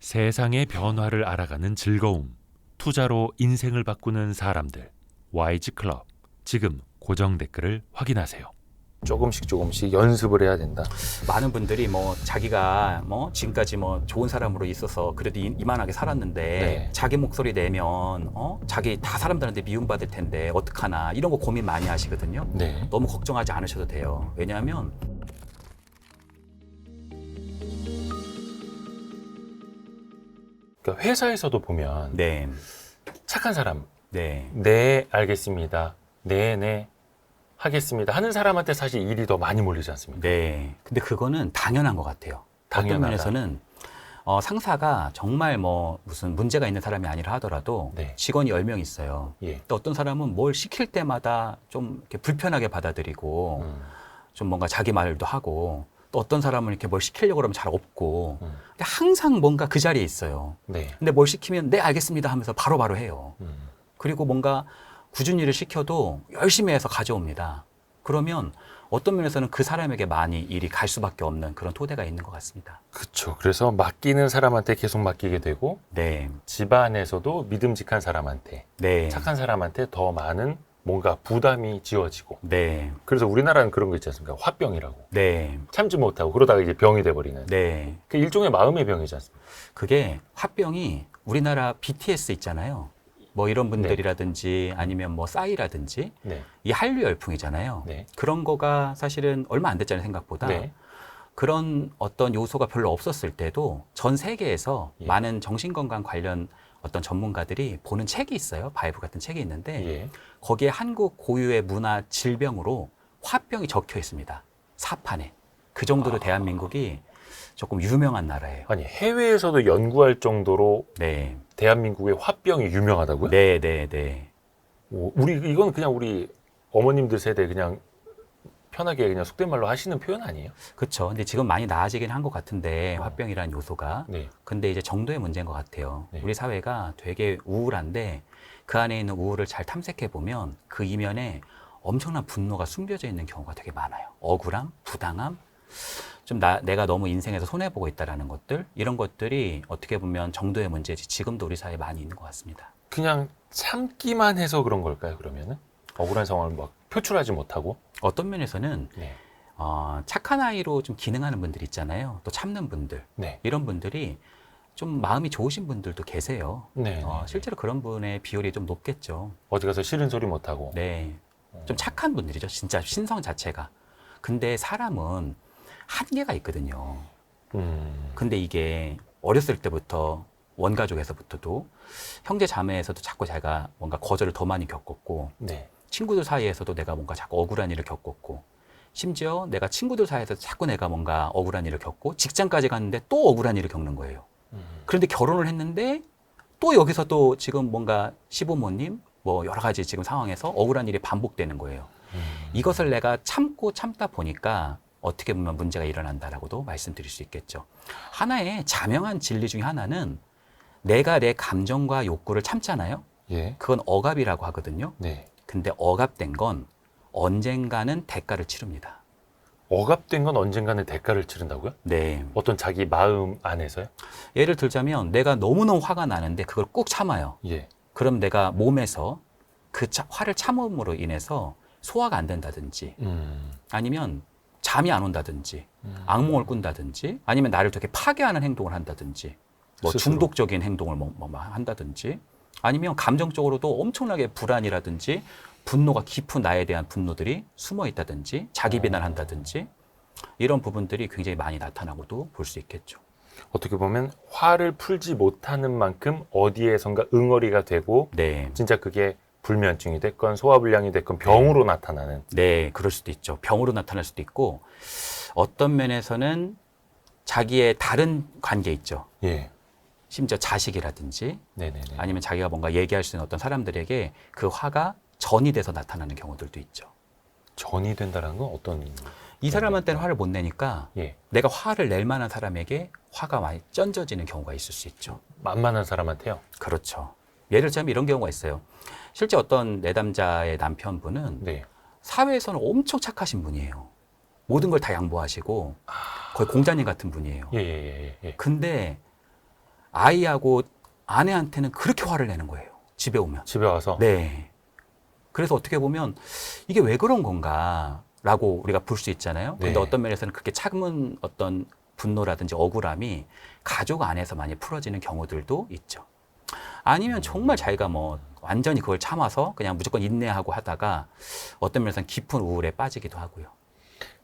세상의 변화를 알아가는 즐거움, 투자로 인생을 바꾸는 사람들, YG 클럽. 지금 고정 댓글을 확인하세요. 조금씩 연습을 해야 된다. 많은 분들이 뭐 자기가 뭐 지금까지 뭐 좋은 사람으로 있어서 그래도 이만하게 살았는데 네. 자기 목소리 내면 자기 다 사람들한테 미움받을 텐데 어떡하나 이런 거 고민 많이 하시거든요. 네. 너무 걱정하지 않으셔도 돼요. 왜냐하면 그러니까 회사에서도 보면 네, 착한 사람, 네, 네, 알겠습니다. 네, 하겠습니다. 하는 사람한테 사실 일이 더 많이 몰리지 않습니까? 네. 근데 그거는 당연한 것 같아요. 당연하다. 어떤 면에서는 상사가 정말 뭐 무슨 문제가 있는 사람이 아니라 하더라도 네. 직원이 10명 있어요. 예. 또 어떤 사람은 뭘 시킬 때마다 좀 이렇게 불편하게 받아들이고 좀 뭔가 자기 말도 하고 또 어떤 사람은 이렇게 뭘 시키려고 그러면 잘 없고 근데 항상 뭔가 그 자리에 있어요. 네. 근데 뭘 시키면 네 알겠습니다 하면서 바로바로 해요. 그리고 뭔가 굳은 일을 시켜도 열심히 해서 가져옵니다. 그러면 어떤 면에서는 그 사람에게 많이 일이 갈 수밖에 없는 그런 토대가 있는 것 같습니다. 그렇죠. 그래서 맡기는 사람한테 계속 맡기게 되고 네, 집안에서도 믿음직한 사람한테, 네, 착한 사람한테 더 많은 뭔가 부담이 지어지고. 네, 그래서 우리나라는 그런 거 있지 않습니까? 화병이라고. 네, 참지 못하고 그러다가 이제 병이 돼버리는. 네. 그 일종의 마음의 병이지 않습니까? 그게 화병이 우리나라 BTS 있잖아요. 뭐 이런 분들이라든지 아니면 뭐 싸이라든지 네. 이 한류 열풍이잖아요. 네. 그런 거가 사실은 얼마 안 됐잖아요, 생각보다. 네. 그런 어떤 요소가 별로 없었을 때도 전 세계에서 예. 많은 정신건강 관련 어떤 전문가들이 보는 책이 있어요. 바이브 같은 책이 있는데 예. 거기에 한국 고유의 문화 질병으로 화병이 적혀 있습니다. 사판에. 그 정도로 대한민국이 조금 유명한 나라예요. 아니, 해외에서도 연구할 정도로 네, 대한민국의 화병이 유명하다고요? 네, 네, 네. 이건 그냥 우리 어머님들 세대 그냥 편하게 그냥 속된 말로 하시는 표현 아니에요? 그렇죠. 근데 지금 많이 나아지긴 한 것 같은데 화병이라는 요소가. 네. 근데 이제 정도의 문제인 것 같아요. 네. 우리 사회가 되게 우울한데 그 안에 있는 우울을 잘 탐색해 보면 그 이면에 엄청난 분노가 숨겨져 있는 경우가 되게 많아요. 억울함, 부당함, 좀 내가 너무 인생에서 손해보고 있다라는 것들, 이런 것들이 어떻게 보면 정도의 문제지 지금도 우리 사회에 많이 있는 것 같습니다. 그냥 참기만 해서 그런 걸까요, 그러면은? 억울한 상황을 막 표출하지 못하고? 어떤 면에서는 네. 착한 아이로 좀 기능하는 분들 있잖아요. 또 참는 분들, 네. 이런 분들이 좀 마음이 좋으신 분들도 계세요. 네. 실제로 그런 분의 비율이 좀 높겠죠. 어디 가서 싫은 소리 못하고. 네. 좀 착한 분들이죠. 진짜 신성 자체가. 근데 사람은 한계가 있거든요. 근데 이게 어렸을 때부터 원가족에서부터도 형제 자매에서도 자꾸 제가 뭔가 거절을 더 많이 겪었고 네. 친구들 사이에서도 내가 뭔가 자꾸 억울한 일을 겪었고 심지어 내가 친구들 사이에서 자꾸 내가 뭔가 억울한 일을 겪고 직장까지 갔는데 또 억울한 일을 겪는 거예요. 그런데 결혼을 했는데 또 여기서 또 지금 뭔가 시부모님 뭐 여러 가지 지금 상황에서 억울한 일이 반복되는 거예요. 이것을 내가 참다 보니까 어떻게 보면 문제가 일어난다라고도 말씀드릴 수 있겠죠. 하나의 자명한 진리 중에 하나는 내가 내 감정과 욕구를 참잖아요. 예. 그건 억압이라고 하거든요. 네. 근데 억압된 건 언젠가는 대가를 치릅니다. 억압된 건 언젠가는 대가를 치른다고요? 네. 어떤 자기 마음 안에서요? 예를 들자면 내가 너무너무 화가 나는데 그걸 꾹 참아요. 예. 그럼 내가 몸에서 그 화를 참음으로 인해서 소화가 안 된다든지 아니면 잠이 안 온다든지 악몽을 꾼다든지 아니면 나를 되게 파괴하는 행동을 한다든지 뭐 스스로. 중독적인 행동을 뭐 한다든지 아니면 감정적으로도 엄청나게 불안이라든지 분노가 깊은 나에 대한 분노들이 숨어 있다든지 자기 비난한다든지 이런 부분들이 굉장히 많이 나타나고도 볼 수 있겠죠. 어떻게 보면 화를 풀지 못하는 만큼 어디에선가 응어리가 되고 네. 진짜 그게 불면증이 됐건 소화불량이 됐건 병으로 나타나는. 네, 그럴 수도 있죠. 병으로 나타날 수도 있고 어떤 면에서는 자기의 다른 관계 있죠. 예. 심지어 자식이라든지 네네네. 아니면 자기가 뭔가 얘기할 수 있는 어떤 사람들에게 그 화가 전이 돼서 나타나는 경우들도 있죠. 전이 된다는 건 어떤? 이 사람한테는 화를 못 내니까 예. 내가 화를 낼 만한 사람에게 화가 많이 쩐져지는 경우가 있을 수 있죠. 만만한 사람한테요? 그렇죠. 예를 들자면 이런 경우가 있어요. 실제 어떤 내담자의 남편분은 네. 사회에서는 엄청 착하신 분이에요. 모든 걸 다 양보하시고 거의 공자님 같은 분이에요. 예. 근데 아이하고 아내한테는 그렇게 화를 내는 거예요. 집에 오면. 집에 와서 네. 그래서 어떻게 보면 이게 왜 그런 건가라고 우리가 볼 수 있잖아요. 근데 네. 어떤 면에서는 그렇게 참은 어떤 분노라든지 억울함이 가족 안에서 많이 풀어지는 경우들도 있죠. 아니면 정말 자기가 뭐 완전히 그걸 참아서 그냥 무조건 인내하고 하다가 어떤 면에서는 깊은 우울에 빠지기도 하고요.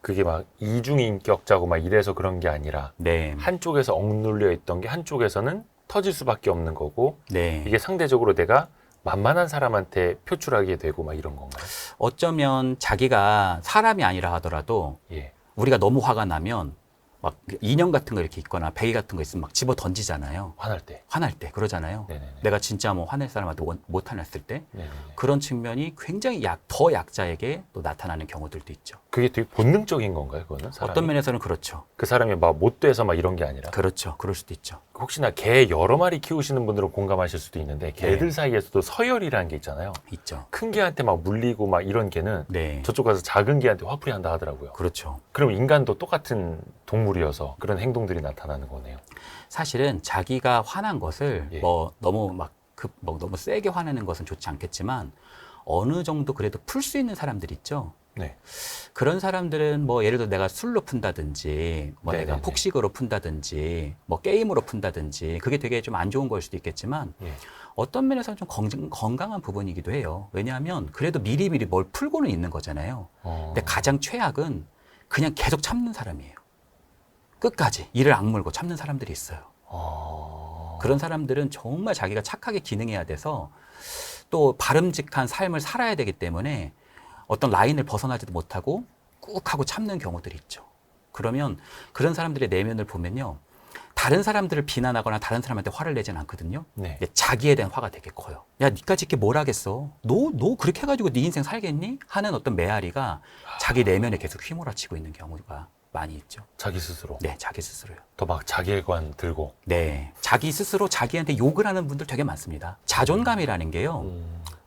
그게 막 이중인격자고 막 이래서 그런 게 아니라 네. 한쪽에서 억눌려 있던 게 한쪽에서는 터질 수밖에 없는 거고 네. 이게 상대적으로 내가 만만한 사람한테 표출하게 되고 막 이런 건가요? 어쩌면 자기가 사람이 아니라 하더라도 예. 우리가 너무 화가 나면 막 인형 같은 거 이렇게 있거나 베개 같은 거 있으면 막 집어 던지잖아요. 화날 때. 화날 때 그러잖아요. 네네네. 내가 진짜 뭐 화낼 사람한테 못 화냈을 때 네네네. 그런 측면이 굉장히 더 약자에게 또 나타나는 경우들도 있죠. 그게 되게 본능적인 건가요, 그거는? 사람이? 어떤 면에서는 그렇죠. 그 사람이 막 못돼서 막 이런 게 아니라 그렇죠. 그럴 수도 있죠. 혹시나 개 여러 마리 키우시는 분들은 공감하실 수도 있는데 개들 사이에서도 서열이라는 게 있잖아요. 있죠. 큰 개한테 막 물리고 막 이런 개는 네. 저쪽 가서 작은 개한테 화풀이 한다 하더라고요. 그렇죠. 그럼 인간도 똑같은 동물이어서 그런 행동들이 나타나는 거네요. 사실은 자기가 화난 것을 예. 뭐 너무 너무 세게 화내는 것은 좋지 않겠지만 어느 정도 그래도 풀 수 있는 사람들 있죠. 네. 그런 사람들은 뭐 예를 들어 내가 술로 푼다든지 뭐 내가 네네네. 폭식으로 푼다든지 뭐 게임으로 푼다든지 그게 되게 좀 안 좋은 걸 수도 있겠지만 예. 어떤 면에서는 좀 건강한 부분이기도 해요. 왜냐하면 그래도 미리미리 뭘 풀고는 있는 거잖아요. 근데 가장 최악은 그냥 계속 참는 사람이에요. 끝까지 이를 악물고 참는 사람들이 있어요. 그런 사람들은 정말 자기가 착하게 기능해야 돼서 또 바름직한 삶을 살아야 되기 때문에 어떤 라인을 벗어나지도 못하고 꾹 하고 참는 경우들이 있죠. 그러면 그런 사람들의 내면을 보면요. 다른 사람들을 비난하거나 다른 사람한테 화를 내진 않거든요. 네. 근데 자기에 대한 화가 되게 커요. 야, 니까지 이렇게 뭘 하겠어? 너 그렇게 해가지고 네 인생 살겠니? 하는 어떤 메아리가 자기 내면에 계속 휘몰아치고 있는 경우가 많이 있죠. 자기 스스로. 네, 자기 스스로요. 더 막 자괴감 들고. 네, 자기 스스로 자기한테 욕을 하는 분들 되게 많습니다. 자존감이라는 게요.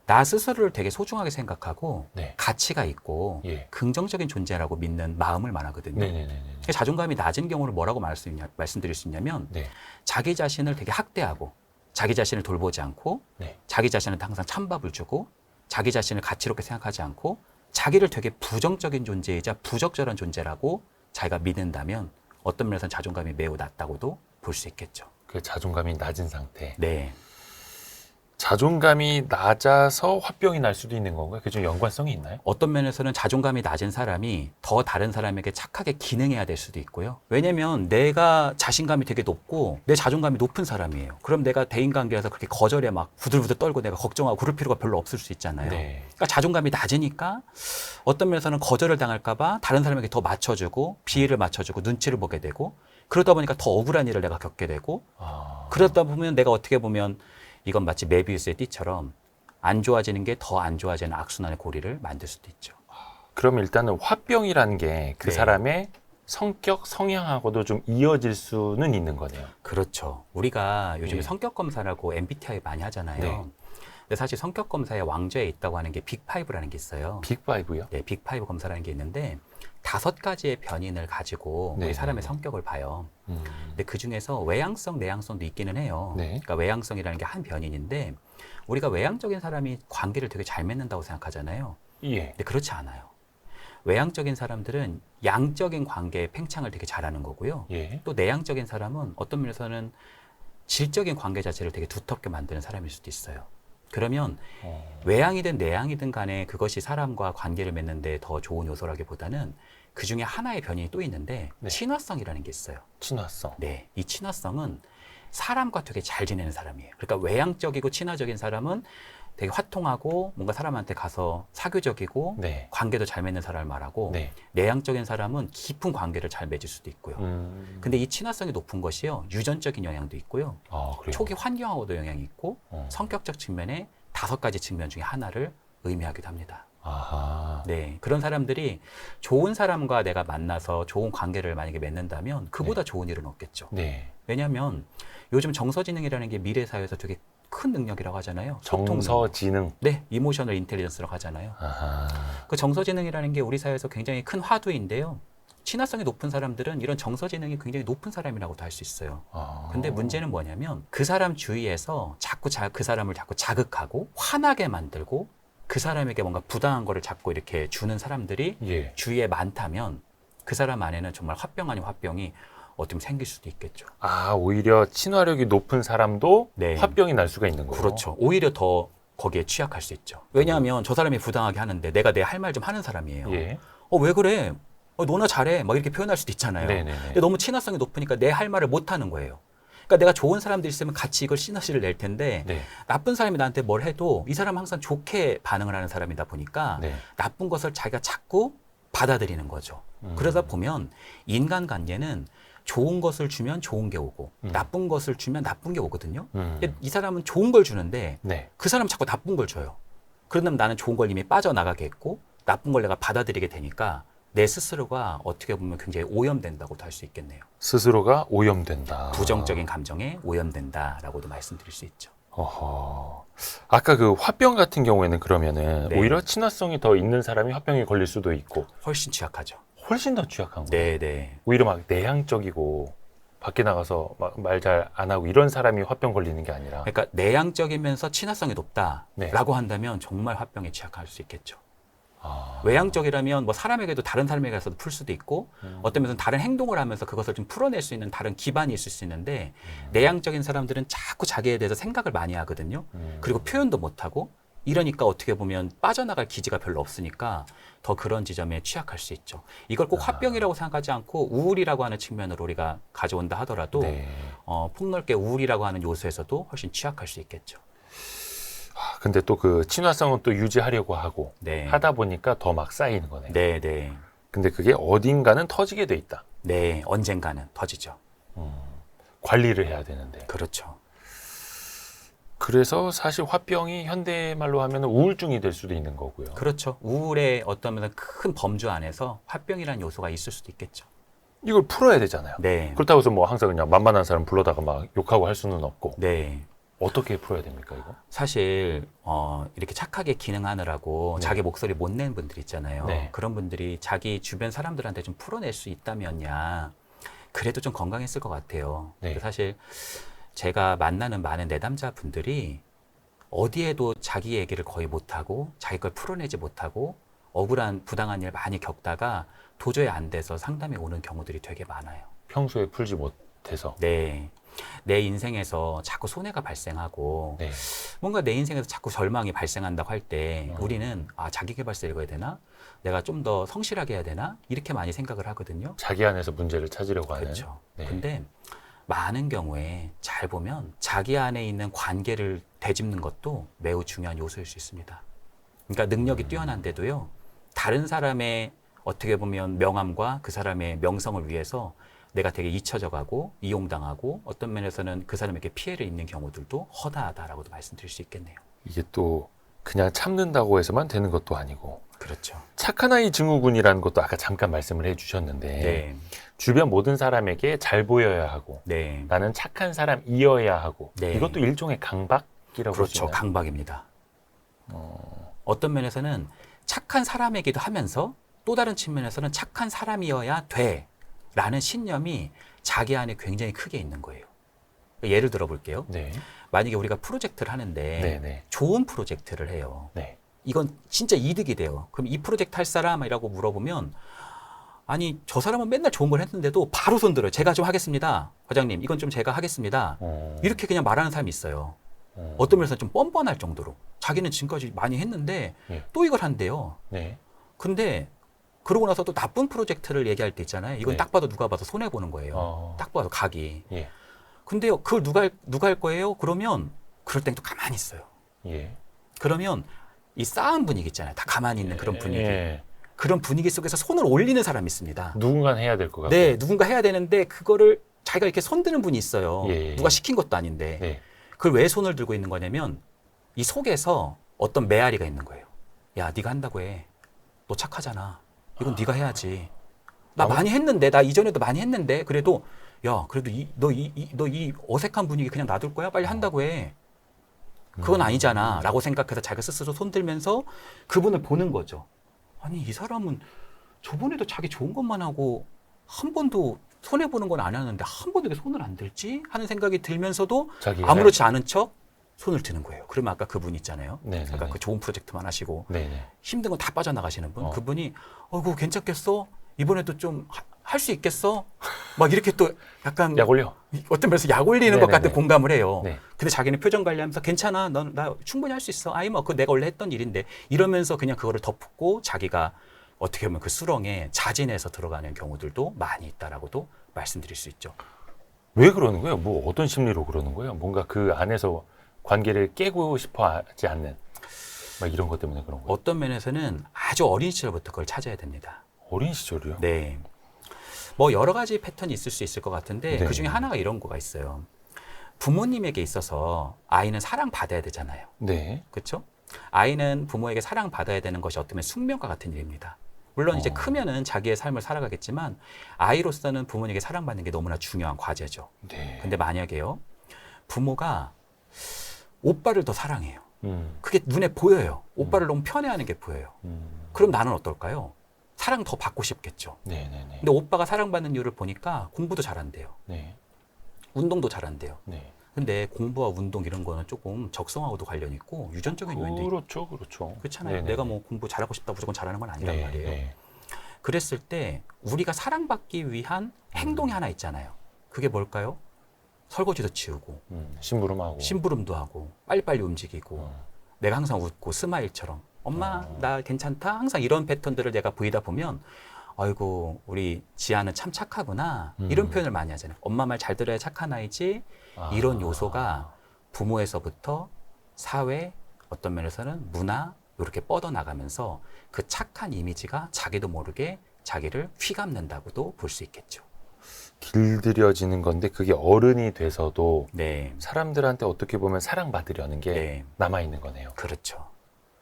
나 스스로를 되게 소중하게 생각하고 네. 가치가 있고 예. 긍정적인 존재라고 믿는 마음을 말하거든요. 네네네. 자존감이 낮은 경우를 뭐라고 말씀드릴 수 있냐면 네. 자기 자신을 되게 학대하고 자기 자신을 돌보지 않고 네. 자기 자신한테 항상 찬밥을 주고 자기 자신을 가치롭게 생각하지 않고 자기를 되게 부정적인 존재이자 부적절한 존재라고 자기가 믿는다면 어떤 면에서는 자존감이 매우 낮다고도 볼 수 있겠죠. 그 자존감이 낮은 상태. 네. 자존감이 낮아서 화병이 날 수도 있는 건가요? 그게 좀 연관성이 있나요? 어떤 면에서는 자존감이 낮은 사람이 더 다른 사람에게 착하게 기능해야 될 수도 있고요. 왜냐면 내가 자신감이 되게 높고 내 자존감이 높은 사람이에요. 그럼 내가 대인관계에서 그렇게 거절에 막 부들부들 떨고 내가 걱정하고 그럴 필요가 별로 없을 수 있잖아요. 네. 그러니까 자존감이 낮으니까 어떤 면에서는 거절을 당할까 봐 다른 사람에게 더 맞춰주고 비위를 맞춰주고 눈치를 보게 되고 그러다 보니까 더 억울한 일을 내가 겪게 되고 그러다 보면 내가 어떻게 보면 이건 마치 메비우스의 띠처럼 안 좋아지는 게 더 안 좋아지는 악순환의 고리를 만들 수도 있죠. 그럼 일단은 화병이라는 게 그 네. 사람의 성격, 성향하고도 좀 이어질 수는 있는 거네요. 그렇죠. 우리가 요즘에 예. 성격 검사라고 MBTI 많이 하잖아요. 네. 근데 사실 성격 검사의 왕좌에 있다고 하는 게 빅5라는 게 있어요. 빅5요? 네, 빅5 검사라는 게 있는데 5가지의 변인을 가지고 네. 우리 사람의 성격을 봐요. 근데 그 중에서 외향성, 내향성도 있기는 해요. 네. 그러니까 외향성이라는 게 한 변인인데 우리가 외향적인 사람이 관계를 되게 잘 맺는다고 생각하잖아요. 예. 근데 그렇지 않아요. 외향적인 사람들은 양적인 관계의 팽창을 되게 잘하는 거고요. 예. 또 내향적인 사람은 어떤 면에서는 질적인 관계 자체를 되게 두텁게 만드는 사람일 수도 있어요. 그러면 외향이든 내향이든 간에 그것이 사람과 관계를 맺는데 더 좋은 요소라기보다는 그 중에 하나의 변인이 또 있는데 네. 친화성이라는 게 있어요. 친화성. 네, 이 친화성은 사람과 되게 잘 지내는 사람이에요. 그러니까 외향적이고 친화적인 사람은 되게 화통하고 뭔가 사람한테 가서 사교적이고 네. 관계도 잘 맺는 사람을 말하고 네. 내향적인 사람은 깊은 관계를 잘 맺을 수도 있고요. 근데 이 친화성이 높은 것이요. 유전적인 영향도 있고요. 그래요? 초기 환경하고도 영향이 있고 어. 성격적 측면에 5가지 측면 중에 하나를 의미하기도 합니다. 아하. 네, 그런 사람들이 좋은 사람과 내가 만나서 좋은 관계를 만약에 맺는다면 그보다 좋은 일은 없겠죠. 네. 왜냐하면 요즘 정서지능이라는 게 미래 사회에서 되게 큰 능력이라고 하잖아요. 소통 능력. 정서지능. 네, 이모셔널 인텔리전스라고 하잖아요. 아하. 그 정서지능이라는 게 우리 사회에서 굉장히 큰 화두인데요. 친화성이 높은 사람들은 이런 정서 지능이 굉장히 높은 사람이라고도 할 수 있어요. 근데 문제는 뭐냐면 그 사람 주위에서 자꾸 그 사람을 자꾸 자극하고 화나게 만들고 그 사람에게 뭔가 부당한 거를 자꾸 이렇게 주는 사람들이 예. 주위에 많다면 그 사람 안에는 정말 화병 아닌 화병이 어떻게 보면 생길 수도 있겠죠. 오히려 친화력이 높은 사람도 네. 화병이 날 수가 있는 거예요. 그렇죠. 오히려 더 거기에 취약할 수 있죠. 왜냐하면 저 사람이 부당하게 하는데 내가 내 할 말 좀 하는 사람이에요. 예. 왜 그래? 너나 잘해. 막 이렇게 표현할 수도 있잖아요. 네네네. 근데 너무 친화성이 높으니까 내 할 말을 못 하는 거예요. 그러니까 내가 좋은 사람들이 있으면 같이 이걸 시너지를 낼 텐데 네. 나쁜 사람이 나한테 뭘 해도 이 사람은 항상 좋게 반응을 하는 사람이다 보니까 네. 나쁜 것을 자기가 자꾸 받아들이는 거죠. 그러다 보면 인간관계는 좋은 것을 주면 좋은 게 오고 나쁜 것을 주면 나쁜 게 오거든요. 근데 이 사람은 좋은 걸 주는데 네. 그 사람은 자꾸 나쁜 걸 줘요. 그러면 나는 좋은 걸 이미 빠져나가게 했고 나쁜 걸 내가 받아들이게 되니까 내 스스로가 어떻게 보면 굉장히 오염된다고도 할 수 있겠네요. 스스로가 오염된다. 부정적인 감정에 오염된다라고도 말씀드릴 수 있죠. 어허. 아까 그 화병 같은 경우에는 그러면은 네. 오히려 친화성이 더 있는 사람이 화병에 걸릴 수도 있고 훨씬 취약하죠. 훨씬 더 취약한 거예요. 네. 오히려 막 내향적이고 밖에 나가서 막 말 잘 안 하고 이런 사람이 화병 걸리는 게 아니라 그러니까 내향적이면서 친화성이 높다라고 네. 한다면 정말 화병에 취약할 수 있겠죠. 아. 외향적이라면 뭐 사람에게도 다른 사람에게서도 풀 수도 있고 어떤 면에서는 다른 행동을 하면서 그것을 좀 풀어낼 수 있는 다른 기반이 있을 수 있는데 내향적인 사람들은 자꾸 자기에 대해서 생각을 많이 하거든요. 그리고 표현도 못하고 이러니까 어떻게 보면 빠져나갈 기지가 별로 없으니까 더 그런 지점에 취약할 수 있죠. 이걸 꼭 화병이라고 생각하지 않고 우울이라고 하는 측면으로 우리가 가져온다 하더라도 네. 폭넓게 우울이라고 하는 요소에서도 훨씬 취약할 수 있겠죠. 근데 또 그 친화성은 또 유지하려고 하고 네. 하다 보니까 더 막 쌓이는 거네요. 네. 근데 그게 어딘가는 터지게 돼 있다. 네, 언젠가는 터지죠. 관리를 해야 되는데. 그렇죠. 그래서 사실 화병이 현대말로 하면 우울증이 될 수도 있는 거고요. 그렇죠. 우울의 어떤 면에서 큰 범주 안에서 화병이라는 요소가 있을 수도 있겠죠. 이걸 풀어야 되잖아요. 네. 그렇다고 해서 뭐 항상 그냥 만만한 사람 불러다가 막 욕하고 할 수는 없고. 네. 어떻게 풀어야 됩니까, 이거? 사실 이렇게 착하게 기능하느라고 네. 자기 목소리 못 내는 분들 있잖아요. 네. 그런 분들이 자기 주변 사람들한테 좀 풀어낼 수 있다면야 그래도 좀 건강했을 것 같아요. 네. 사실 제가 만나는 많은 내담자 분들이 어디에도 자기 얘기를 거의 못하고 자기 걸 풀어내지 못하고 억울한 부당한 일 많이 겪다가 도저히 안 돼서 상담에 오는 경우들이 되게 많아요. 평소에 풀지 못해서. 네. 내 인생에서 자꾸 손해가 발생하고 네. 뭔가 내 인생에서 자꾸 절망이 발생한다고 할 때 우리는 자기계발서 읽어야 되나? 내가 좀 더 성실하게 해야 되나? 이렇게 많이 생각을 하거든요. 자기 안에서 문제를 찾으려고 하는. 그렇죠. 네. 근데 많은 경우에 잘 보면 자기 안에 있는 관계를 되짚는 것도 매우 중요한 요소일 수 있습니다. 그러니까 능력이 뛰어난데도요. 다른 사람의 어떻게 보면 명함과 그 사람의 명성을 위해서 내가 되게 잊혀져 가고 이용당하고 어떤 면에서는 그 사람에게 피해를 입는 경우들도 허다하다라고도 말씀드릴 수 있겠네요. 이게 또 그냥 참는다고 해서만 되는 것도 아니고. 그렇죠. 착한 아이 증후군이라는 것도 아까 잠깐 말씀을 해주셨는데 네. 주변 모든 사람에게 잘 보여야 하고 네. 나는 착한 사람이어야 하고 네. 이것도 일종의 강박이라고 볼 수 그렇죠. 있나요? 강박입니다. 어떤 면에서는 착한 사람이기도 하면서 또 다른 측면에서는 착한 사람이어야 돼 라는 신념이 자기 안에 굉장히 크게 있는 거예요. 예를 들어 볼게요. 네. 만약에 우리가 프로젝트를 하는데 네네. 좋은 프로젝트를 해요. 네. 이건 진짜 이득이 돼요. 그럼 이 프로젝트 할 사람이라고 물어보면 아니 저 사람은 맨날 좋은 걸 했는데도 바로 손들어요. 제가 좀 하겠습니다. 과장님 이건 좀 제가 하겠습니다. 이렇게 그냥 말하는 사람이 있어요. 어떤 면에서 좀 뻔뻔할 정도로 자기는 지금까지 많이 했는데 예. 또 이걸 한대요. 네. 근데 그러고 나서 또 나쁜 프로젝트를 얘기할 때 있잖아요. 이건 네. 딱 봐도 누가 봐도 손해 보는 거예요. 딱 봐도 각이. 예. 근데요, 그걸 누가 할 거예요? 그러면 그럴 땐 또 가만히 있어요. 예. 그러면 이 싸움 분위기 있잖아요. 다 가만히 있는 그런 분위기. 예. 그런 분위기 속에서 손을 올리는 사람이 있습니다. 누군가는 해야 될 것 같고. 네, 누군가 해야 되는데 그거를 자기가 이렇게 손드는 분이 있어요. 예. 누가 시킨 것도 아닌데. 네. 그걸 왜 손을 들고 있는 거냐면 이 속에서 어떤 메아리가 있는 거예요. 야, 네가 한다고 해. 너 착하잖아. 이건 네가 해야지. 나 많이 했는데, 나 이전에도 많이 했는데, 그래도 야, 그래도 너 이 어색한 분위기 그냥 놔둘 거야? 빨리 한다고 해. 그건 아니잖아. 라고 생각해서 자기가 스스로 손들면서 그분을 보는 거죠. 아니, 이 사람은 저번에도 자기 좋은 것만 하고 한 번도 손해 보는 건 안 하는데 한 번도 왜 손을 안 들지 하는 생각이 들면서도 자기가 아무렇지 않은 척 손을 드는 거예요. 그러면 아까 그분 있잖아요. 네네네. 아까 그 좋은 프로젝트만 하시고 네네. 힘든 건 다 빠져나가시는 분. 어. 그분이 그거 괜찮겠어? 이번에도 좀 할 수 있겠어? 막 이렇게 또 약간 약 올려. 어떤 면에서 약 올리는 것 네네네. 같은 공감을 해요. 네. 근데 자기는 표정 관리하면서 괜찮아. 나 충분히 할 수 있어. 아이 뭐 그거 내가 원래 했던 일인데 이러면서 그냥 그거를 덮고 자기가 어떻게 보면 그 수렁에 자진해서 들어가는 경우들도 많이 있다라고도 말씀드릴 수 있죠. 왜 그러는 거예요? 뭐 어떤 심리로 그러는 거예요? 뭔가 그 안에서 관계를 깨고 싶어 하지 않는 막 이런 것 때문에 그런 거예요? 어떤 면에서는 아주 어린 시절부터 그걸 찾아야 됩니다. 어린 시절이요? 네. 뭐 여러 가지 패턴이 있을 수 있을 것 같은데 네. 그 중에 하나가 이런 거가 있어요. 부모님에게 있어서 아이는 사랑받아야 되잖아요. 네. 그렇죠? 아이는 부모에게 사랑받아야 되는 것이 어떻게 보면 숙명과 같은 일입니다. 물론 이제 크면은 자기의 삶을 살아가겠지만 아이로서는 부모님에게 사랑받는 게 너무나 중요한 과제죠. 네. 근데 만약에요. 부모가 오빠를 더 사랑해요. 음. 그게 눈에 보여요. 오빠를 너무 편애하는 게 보여요. 그럼 나는 어떨까요? 사랑 더 받고 싶겠죠. 네네네. 근데 오빠가 사랑받는 이유를 보니까 공부도 잘한대요. 네. 운동도 잘한대요. 네. 근데 공부와 운동 이런 거는 조금 적성하고도 관련 있고 유전적인 요인도 있고 그렇죠, 그렇죠. 그렇잖아요. 네네네. 내가 뭐 공부 잘하고 싶다 무조건 잘하는 건 아니란 네, 말이에요. 네. 그랬을 때 우리가 사랑받기 위한 행동이 하나 있잖아요. 그게 뭘까요? 설거지도 치우고 심부름하고. 심부름도 하고 빨리빨리 움직이고 어. 내가 항상 웃고 스마일처럼 엄마 나 괜찮다 항상 이런 패턴들을 내가 보이다 보면 아이고 우리 지아는 참 착하구나 이런 표현을 많이 하잖아요. 엄마 말 잘 들어야 착한 아이지. 아. 이런 요소가 부모에서부터 사회 어떤 면에서는 문화 이렇게 뻗어나가면서 그 착한 이미지가 자기도 모르게 자기를 휘감는다고도 볼 수 있겠죠. 길들여지는 건데 그게 어른이 돼서도 네, 사람들한테 어떻게 보면 사랑받으려는 게 네. 남아있는 거네요. 그렇죠.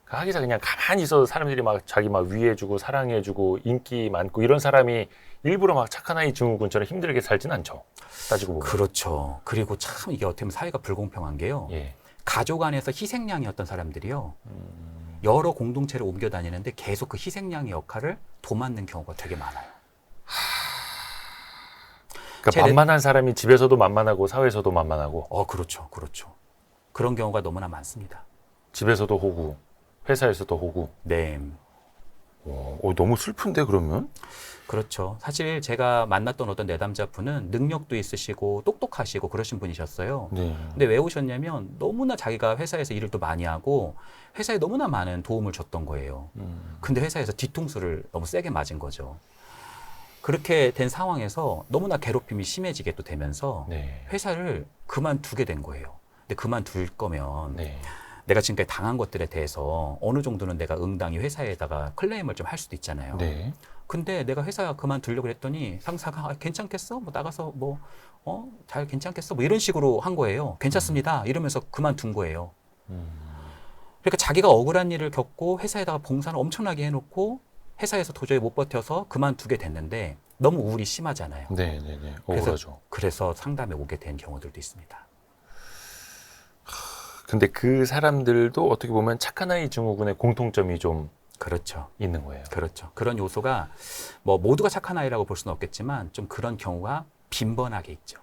하기사 그냥 가만히 있어도 사람들이 막 자기 막 위해주고 사랑해주고 인기 많고 이런 사람이 일부러 막 착한 아이 증후군처럼 힘들게 살진 않죠. 따지고 보면. 그렇죠. 그리고 참 이게 어떻게 보면 사회가 불공평한 게요. 예. 가족 안에서 희생양이었던 사람들이요. 여러 공동체를 옮겨 다니는데 계속 그 희생양의 역할을 도맡는 경우가 되게 많아요. 그러니까 만만한 사람이 집에서도 만만하고 사회에서도 만만하고 그렇죠. 그렇죠. 그런 경우가 너무나 많습니다. 집에서도 호구, 회사에서도 호구. 네. 너무 슬픈데 그러면? 그렇죠. 사실 제가 만났던 어떤 내담자분은 능력도 있으시고 똑똑하시고 그러신 분이셨어요. 네. 근데 왜 오셨냐면 너무나 자기가 회사에서 일을 또 많이 하고 회사에 너무나 많은 도움을 줬던 거예요. 근데 회사에서 뒤통수를 너무 세게 맞은 거죠. 그렇게 된 상황에서 너무나 괴롭힘이 심해지게 또 되면서 네. 회사를 그만두게 된 거예요. 근데 그만둘 거면 네. 내가 지금까지 당한 것들에 대해서 어느 정도는 내가 응당히 회사에다가 클레임을 좀 할 수도 있잖아요. 네. 근데 내가 회사 그만두려고 했더니 상사가 괜찮겠어? 뭐 나가서 잘 괜찮겠어? 뭐 이런 식으로 한 거예요. 괜찮습니다. 이러면서 그만둔 거예요. 그러니까 자기가 억울한 일을 겪고 회사에다가 봉사를 엄청나게 해놓고 회사에서 도저히 못 버텨서 그만두게 됐는데 너무 우울이 심하잖아요. 네. 네. 네. 억울하죠. 그래서 상담에 오게 된 경우들도 있습니다. 근데 그 사람들도 어떻게 보면 착한 아이 증후군의 공통점이 좀 그렇죠. 있는 거예요. 그렇죠. 그런 요소가 뭐 모두가 착한 아이라고 볼 수는 없겠지만 좀 그런 경우가 빈번하게 있죠.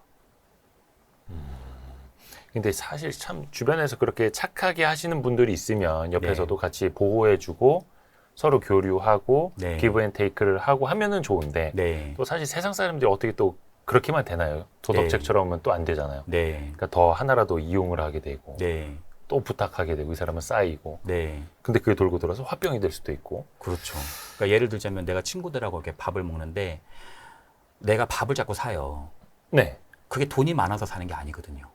근데 사실 참 주변에서 그렇게 착하게 하시는 분들이 있으면 옆에서도 네. 같이 보호해주고 서로 교류하고 네. 기브 앤 테이크를 하고 하면은 좋은데 네. 또 사실 세상 사람들이 어떻게 또 그렇게만 되나요? 도덕책처럼은 또 안 되잖아요. 네. 그러니까 더 하나라도 이용을 하게 되고 네. 또 부탁하게 되고 이 사람은 쌓이고 네. 근데 그게 돌고 돌아서 화병이 될 수도 있고 그렇죠. 그러니까 예를 들자면 내가 친구들하고 이렇게 밥을 먹는데 내가 밥을 자꾸 사요. 네. 그게 돈이 많아서 사는 게 아니거든요.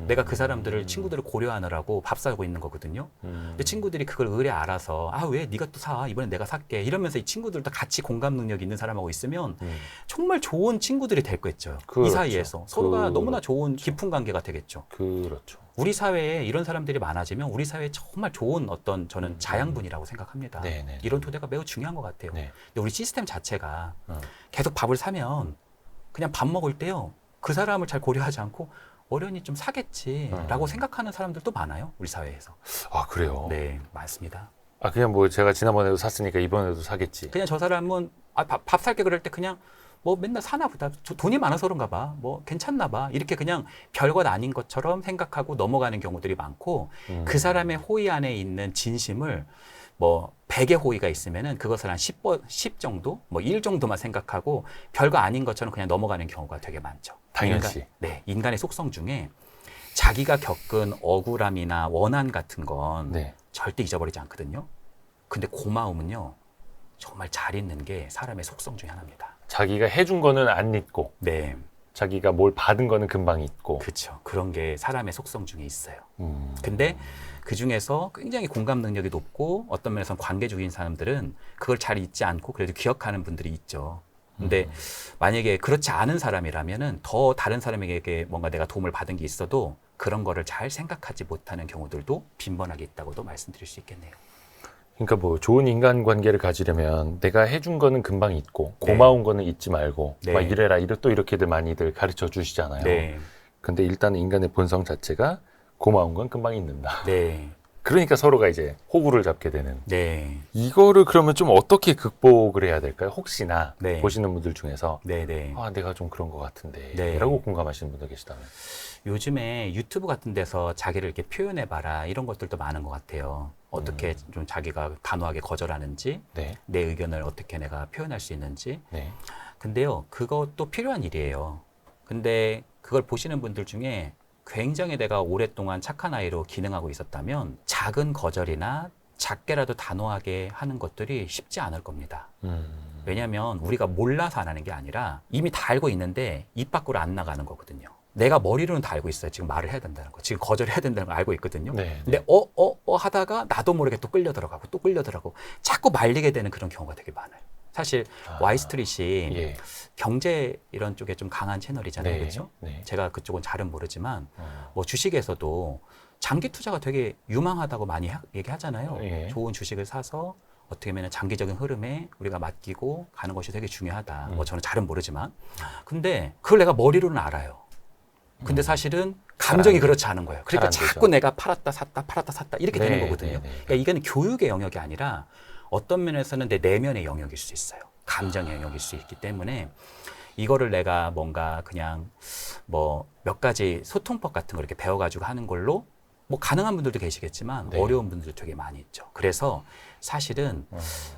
내가 그 사람들을 친구들을 고려하느라고 밥 사고 있는 거거든요. 근데 친구들이 그걸 의뢰 알아서 왜 네가 또 사? 이번엔 내가 살게. 이러면서 이 친구들도 같이 공감 능력이 있는 사람하고 있으면 정말 좋은 친구들이 될 거겠죠. 그렇죠. 이 사이에서 서로가 그렇죠. 너무나 좋은 깊은 관계가 되겠죠. 그렇죠. 우리 사회에 이런 사람들이 많아지면 우리 사회에 정말 좋은 어떤 저는 자양분이라고 생각합니다. 네네. 이런 토대가 매우 중요한 것 같아요. 네. 근데 우리 시스템 자체가 어. 계속 밥을 사면 그냥 밥 먹을 때요. 그 사람을 잘 고려하지 않고 어련히 좀 사겠지라고 생각하는 사람들도 많아요. 우리 사회에서. 아 그래요? 네, 많습니다. 그냥 뭐 제가 지난번에도 샀으니까 이번에도 사겠지. 그냥 저 사람은 밥 살게 그럴 때 그냥 뭐 맨날 사나 보다. 돈이 많아서 그런가 봐. 뭐 괜찮나 봐. 이렇게 그냥 별것 아닌 것처럼 생각하고 넘어가는 경우들이 많고 그 사람의 호의 안에 있는 진심을 뭐 100의 호의가 있으면은 그것을 한 10 정도, 뭐 1 정도만 생각하고 별거 아닌 것처럼 그냥 넘어가는 경우가 되게 많죠. 당연시. 인간의 속성 중에 자기가 겪은 억울함이나 원한 같은 건 네. 절대 잊어버리지 않거든요. 근데 고마움은요, 정말 잘 잊는 게 사람의 속성 중에 하나입니다. 자기가 해준 거는 안 잊고 네, 자기가 뭘 받은 거는 금방 잊고. 그렇죠. 그런 게 사람의 속성 중에 있어요. 음. 근데 그 중에서 굉장히 공감 능력이 높고 어떤 면에서는 관계적인 사람들은 그걸 잘 잊지 않고 그래도 기억하는 분들이 있죠. 근데 만약에 그렇지 않은 사람이라면은 더 다른 사람에게 뭔가 내가 도움을 받은 게 있어도 그런 거를 잘 생각하지 못하는 경우들도 빈번하게 있다고도 말씀드릴 수 있겠네요. 그러니까 뭐 좋은 인간관계를 가지려면 내가 해준 거는 금방 잊고 네. 고마운 거는 잊지 말고 네. 막 이래라 또 이렇게들 많이들 가르쳐 주시잖아요. 네, 근데 일단 인간의 본성 자체가 고마운 건 금방 잊는다. 네, 그러니까 서로가 이제 호구를 잡게 되는. 네, 이거를 그러면 좀 어떻게 극복을 해야 될까요? 혹시나 네. 보시는 분들 중에서 네, 네. 아 내가 좀 그런 것 같은데 네. 라고 공감하시는 분들 계시다면. 요즘에 유튜브 같은 데서 자기를 이렇게 표현해봐라 이런 것들도 많은 것 같아요. 어떻게 좀 자기가 단호하게 거절하는지, 네. 내 의견을 어떻게 내가 표현할 수 있는지. 네. 근데요, 그것도 필요한 일이에요. 근데 그걸 보시는 분들 중에 굉장히 내가 오랫동안 착한 아이로 기능하고 있었다면 작은 거절이나 작게라도 단호하게 하는 것들이 쉽지 않을 겁니다. 왜냐하면 우리가 몰라서 안 하는 게 아니라 이미 다 알고 있는데 입 밖으로 안 나가는 거거든요. 내가 머리로는 다 알고 있어요. 지금 말을 해야 된다는 거. 지금 거절해야 된다는 걸 알고 있거든요. 네. 근데 하다가 나도 모르게 또 끌려 들어가고 또 끌려 들어가고 자꾸 말리게 되는 그런 경우가 되게 많아요. 사실 와이스트릿이 예. 경제 이런 쪽에 좀 강한 채널이잖아요. 네. 그렇죠? 네. 제가 그쪽은 잘은 모르지만 뭐 주식에서도 장기 투자가 되게 유망하다고 많이 얘기하잖아요. 예. 좋은 주식을 사서 어떻게 보면 장기적인 흐름에 우리가 맡기고 가는 것이 되게 중요하다. 뭐 저는 잘은 모르지만. 근데 그걸 내가 머리로는 알아요. 근데 사실은 감정이 그렇지 않은 거예요. 그러니까 잘안 되죠. 자꾸 내가 팔았다 샀다 이렇게 네, 되는 거거든요. 네, 네, 네. 그러니까 이건 교육의 영역이 아니라 어떤 면에서는 내 내면의 영역일 수 있어요. 감정의 영역일 수 있기 때문에 이거를 내가 뭔가 그냥 뭐 몇 가지 소통법 같은 걸 이렇게 배워가지고 하는 걸로 뭐 가능한 분들도 계시겠지만 네. 어려운 분들도 되게 많이 있죠. 그래서 사실은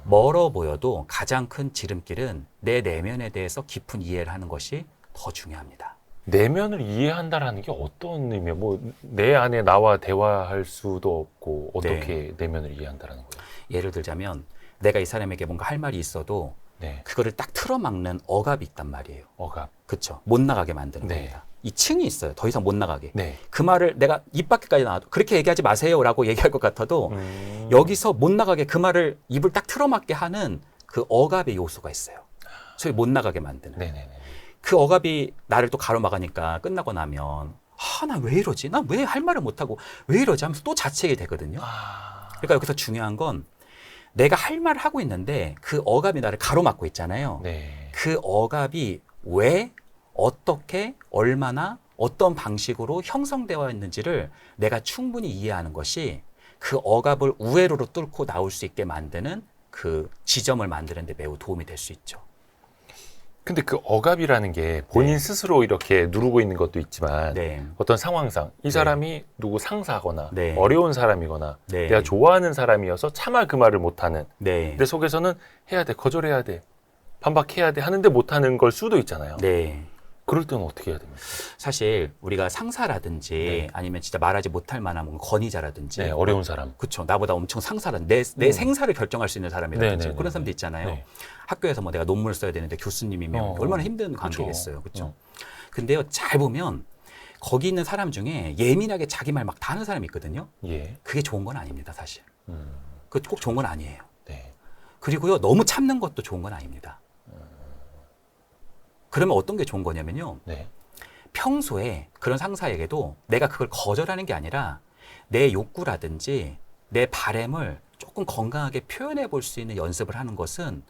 멀어 보여도 가장 큰 지름길은 내 내면에 대해서 깊은 이해를 하는 것이 더 중요합니다. 내면을 이해한다라는 게 어떤 의미예요? 뭐 내 안에 나와 대화할 수도 없고 어떻게 내면을 이해한다라는 거예요? 예를 들자면 내가 이 사람에게 뭔가 할 말이 있어도 네. 그거를 딱 틀어막는 억압이 있단 말이에요. 억압. 그렇죠. 못 나가게 만드는 네. 겁니다. 이 층이 있어요. 더 이상 못 나가게. 네. 그 말을 내가 입 밖에까지 나와도 그렇게 얘기하지 마세요라고 얘기할 것 같아도 여기서 못 나가게 그 말을 입을 딱 틀어막게 하는 그 억압의 요소가 있어요. 소위 못 나가게 만드는. 네네네. 그 억압이 나를 또 가로막으니까 끝나고 나면 나 왜 이러지? 나 왜 할 말을 못하고 왜 이러지? 하면서 또 자책이 되거든요. 그러니까 여기서 중요한 건 내가 할 말을 하고 있는데 그 억압이 나를 가로막고 있잖아요. 네. 그 억압이 왜, 어떻게, 얼마나, 어떤 방식으로 형성되어 있는지를 내가 충분히 이해하는 것이 그 억압을 우회로로 뚫고 나올 수 있게 만드는 그 지점을 만드는 데 매우 도움이 될 수 있죠. 근데 그 억압이라는 게 본인 스스로 이렇게 누르고 있는 것도 있지만 네. 어떤 상황상 이 사람이 누구 상사거나 네. 어려운 사람이거나 네. 내가 좋아하는 사람이어서 차마 그 말을 못하는 네. 내 속에서는 해야 돼, 거절해야 돼, 반박해야 돼 하는데 못하는 걸 수도 있잖아요. 네. 그럴 때는 어떻게 해야 됩니까? 사실 우리가 상사라든지 네. 아니면 진짜 말하지 못할 만한 뭔가 권위자라든지 네, 어려운 사람. 그렇죠. 나보다 엄청 상사란 내 생사를 결정할 수 있는 사람이라든지 네네네. 그런 사람도 있잖아요. 네. 학교에서 뭐 내가 논문을 써야 되는데 교수님이면 얼마나 힘든 관계겠어요. 그렇죠. 근데요, 잘 보면 거기 있는 사람 중에 예민하게 자기 말 막 다 하는 사람이 있거든요. 예. 그게 좋은 건 아닙니다, 사실. 그 꼭 좋은 건 아니에요. 네. 그리고요, 너무 참는 것도 좋은 건 아닙니다. 그러면 어떤 게 좋은 거냐면요. 네. 평소에 그런 상사에게도 내가 그걸 거절하는 게 아니라 내 욕구라든지 내 바램을 조금 건강하게 표현해 볼 수 있는 연습을 하는 것은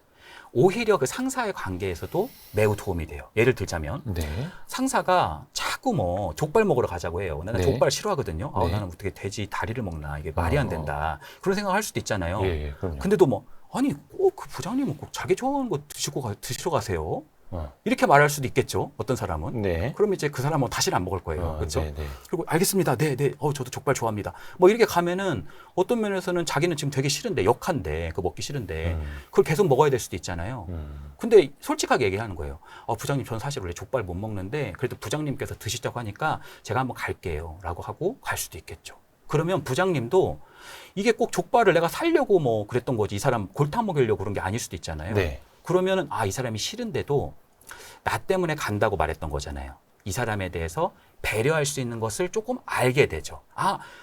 오히려 그 상사의 관계에서도 매우 도움이 돼요. 예를 들자면 네. 상사가 자꾸 뭐 족발 먹으러 가자고 해요. 나는 네. 족발 싫어하거든요. 네. 나는 어떻게 돼지 다리를 먹나 이게 말이 안 된다. 그런 생각을 할 수도 있잖아요. 예, 그럼요. 근데도 뭐 아니 꼭 그 부장님은 꼭 자기 좋아하는 거 드시러 가세요. 이렇게 말할 수도 있겠죠. 어떤 사람은. 네. 그럼 이제 그 사람은 다시는 안 먹을 거예요. 그렇죠? 네, 네. 그리고 알겠습니다. 네, 네. 저도 족발 좋아합니다. 뭐 이렇게 가면은 어떤 면에서는 자기는 지금 되게 싫은데 역한데 그거 먹기 싫은데 그걸 계속 먹어야 될 수도 있잖아요. 근데 솔직하게 얘기하는 거예요. 부장님 저는 사실 원래 족발 못 먹는데 그래도 부장님께서 드시자고 하니까 제가 한번 갈게요라고 하고 갈 수도 있겠죠. 그러면 부장님도 이게 꼭 족발을 내가 살려고 뭐 그랬던 거지 이 사람 골탕 먹이려고 그런 게 아닐 수도 있잖아요. 네. 그러면은 이 사람이 싫은데도 나 때문에 간다고 말했던 거잖아요. 이 사람에 대해서 배려할 수 있는 것을 조금 알게 되죠.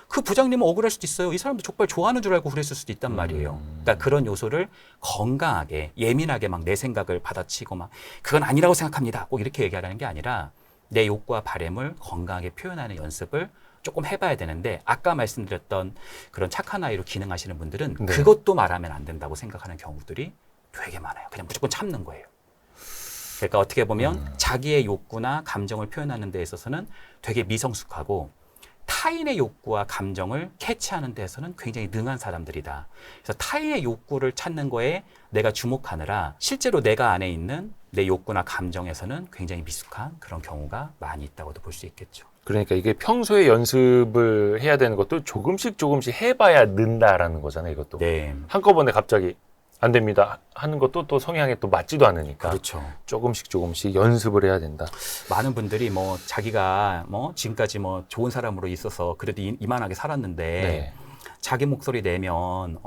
그 부장님은 억울할 수도 있어요. 이 사람도 족발 좋아하는 줄 알고 그랬을 수도 있단 말이에요. 그러니까 그런 요소를 건강하게 예민하게 막 내 생각을 받아치고 막 그건 아니라고 생각합니다. 꼭 이렇게 얘기하라는 게 아니라 내 욕구와 바램을 건강하게 표현하는 연습을 조금 해봐야 되는데 아까 말씀드렸던 그런 착한 아이로 기능하시는 분들은 네. 그것도 말하면 안 된다고 생각하는 경우들이 되게 많아요. 그냥 무조건 참는 거예요. 그러니까 어떻게 보면 자기의 욕구나 감정을 표현하는 데 있어서는 되게 미성숙하고 타인의 욕구와 감정을 캐치하는 데에서는 굉장히 능한 사람들이다. 그래서 타인의 욕구를 찾는 거에 내가 주목하느라 실제로 내가 안에 있는 내 욕구나 감정에서는 굉장히 미숙한 그런 경우가 많이 있다고도 볼 수 있겠죠. 그러니까 이게 평소에 연습을 해야 되는 것도 조금씩 해봐야 는다라는 거잖아요, 이것도. 네. 한꺼번에 갑자기 안 됩니다 하는 것도 또 성향에 또 맞지도 않으니까. 그렇죠. 조금씩 연습을 해야 된다. 많은 분들이 뭐 자기가 뭐 지금까지 뭐 좋은 사람으로 있어서 그래도 이만하게 살았는데 네. 자기 목소리 내면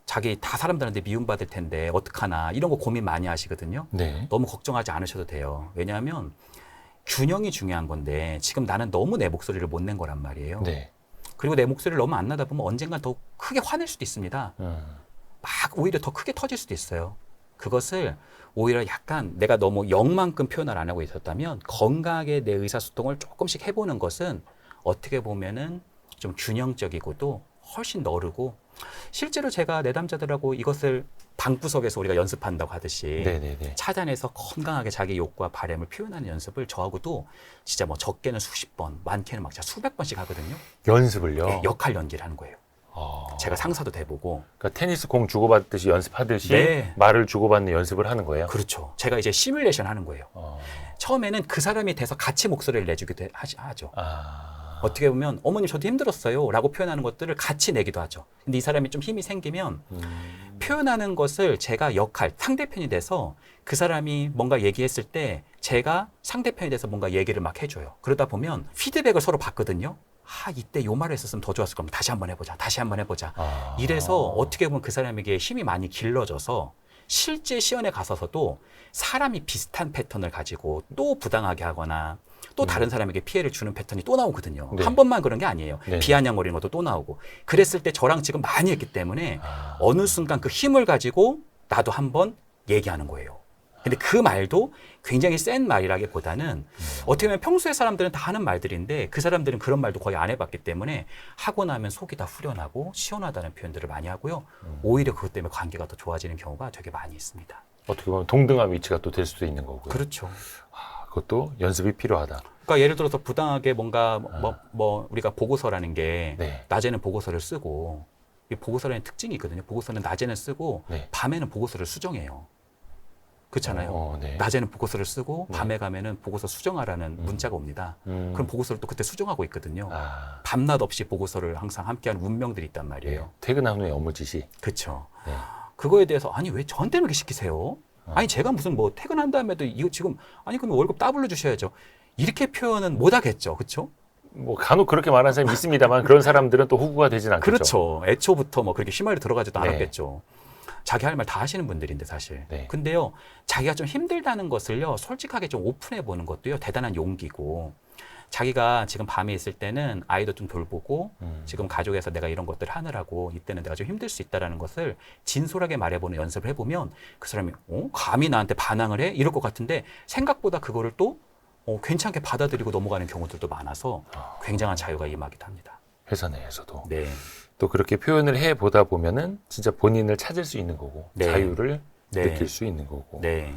자기 다 사람들한테 미움받을 텐데 어떡하나 이런 거 고민 많이 하시거든요. 네. 너무 걱정하지 않으셔도 돼요. 왜냐하면 균형이 중요한 건데 지금 나는 너무 내 목소리를 못 낸 거란 말이에요. 네. 그리고 내 목소리를 너무 안 나다 보면 언젠간 더 크게 화낼 수도 있습니다. 막 오히려 더 크게 터질 수도 있어요. 그것을 오히려 약간 내가 너무 영만큼 표현을 안 하고 있었다면 건강하게 내 의사소통을 조금씩 해보는 것은 어떻게 보면은 좀 균형적이고도 훨씬 너르고 실제로 제가 내담자들하고 이것을 방구석에서 우리가 연습한다고 하듯이 네네네. 차단해서 건강하게 자기 욕구와 바램을 표현하는 연습을 저하고도 진짜 뭐 적게는 수십 번, 많게는 막 진짜 수백 번씩 하거든요. 연습을요? 네, 역할 연기를 하는 거예요. 제가 상사도 돼보고. 그러니까 테니스 공 주고받듯이 연습하듯이 네. 말을 주고받는 연습을 하는 거예요? 그렇죠. 제가 이제 시뮬레이션 하는 거예요. 처음에는 그 사람이 돼서 같이 목소리를 내주기도 하죠. 어떻게 보면 어머님 저도 힘들었어요 라고 표현하는 것들을 같이 내기도 하죠. 근데 이 사람이 좀 힘이 생기면 표현하는 것을 제가 상대편이 돼서 그 사람이 뭔가 얘기했을 때 제가 상대편이 돼서 뭔가 얘기를 막 해줘요. 그러다 보면 피드백을 서로 받거든요. 이때 요 말을 했었으면 더 좋았을 겁니다. 다시 한번 해보자. 이래서 어떻게 보면 그 사람에게 힘이 많이 길러져서 실제 시연에 가서도 사람이 비슷한 패턴을 가지고 또 부당하게 하거나 또 다른 사람에게 피해를 주는 패턴이 또 나오거든요. 네. 한 번만 그런 게 아니에요. 네. 비아냥거리는 것도 또 나오고. 그랬을 때 저랑 지금 많이 했기 때문에 어느 순간 그 힘을 가지고 나도 한번 얘기하는 거예요. 근데 그 말도 굉장히 센 말이라기보다는 어떻게 보면 평소에 사람들은 다 하는 말들인데 그 사람들은 그런 말도 거의 안 해봤기 때문에 하고 나면 속이 다 후련하고 시원하다는 표현들을 많이 하고요. 오히려 그것 때문에 관계가 더 좋아지는 경우가 되게 많이 있습니다. 어떻게 보면 동등한 위치가 또 될 수도 있는 거고요. 그렇죠. 그것도 연습이 필요하다. 그러니까 예를 들어서 부당하게 뭔가 뭐 우리가 보고서라는 게 네. 낮에는 보고서를 쓰고 이 보고서라는 특징이 있거든요. 보고서는 낮에는 쓰고 네. 밤에는 보고서를 수정해요. 그렇잖아요. 네. 낮에는 보고서를 쓰고 네. 밤에 가면은 보고서 수정하라는 문자가 옵니다. 그럼 보고서를 또 그때 수정하고 있거든요. 밤낮 없이 보고서를 항상 함께하는 운명들이 있단 말이에요. 네. 퇴근한 후에 업무 지시. 그렇죠. 네. 그거에 대해서 아니 왜 저한테는 이렇게 시키세요? 아니 제가 무슨 뭐 퇴근한 다음에도 이거 지금 그럼 월급 따블로 주셔야죠. 이렇게 표현은 못 하겠죠. 그렇죠? 뭐 간혹 그렇게 말하는 사람이 있습니다만 그런 사람들은 또 호구가 되진 않겠죠. 그렇죠. 애초부터 뭐 그렇게 휘말려 들어가지도 네. 않았겠죠. 자기 할 말 다 하시는 분들인데 사실. 네. 근데요, 자기가 좀 힘들다는 것을요, 솔직하게 좀 오픈해 보는 것도요, 대단한 용기고, 자기가 지금 밤에 있을 때는 아이도 좀 돌보고, 지금 가족에서 내가 이런 것들 하느라고, 이때는 내가 좀 힘들 수 있다라는 것을 진솔하게 말해보는 연습을 해보면, 그 사람이, 감히 나한테 반항을 해? 이럴 것 같은데, 생각보다 그거를 또, 괜찮게 받아들이고 넘어가는 경우들도 많아서, 굉장한 자유가 임하기도 합니다. 회사 내에서도. 네. 또 그렇게 표현을 해보다 보면은 진짜 본인을 찾을 수 있는 거고 네. 자유를 네. 느낄 수 있는 거고 네.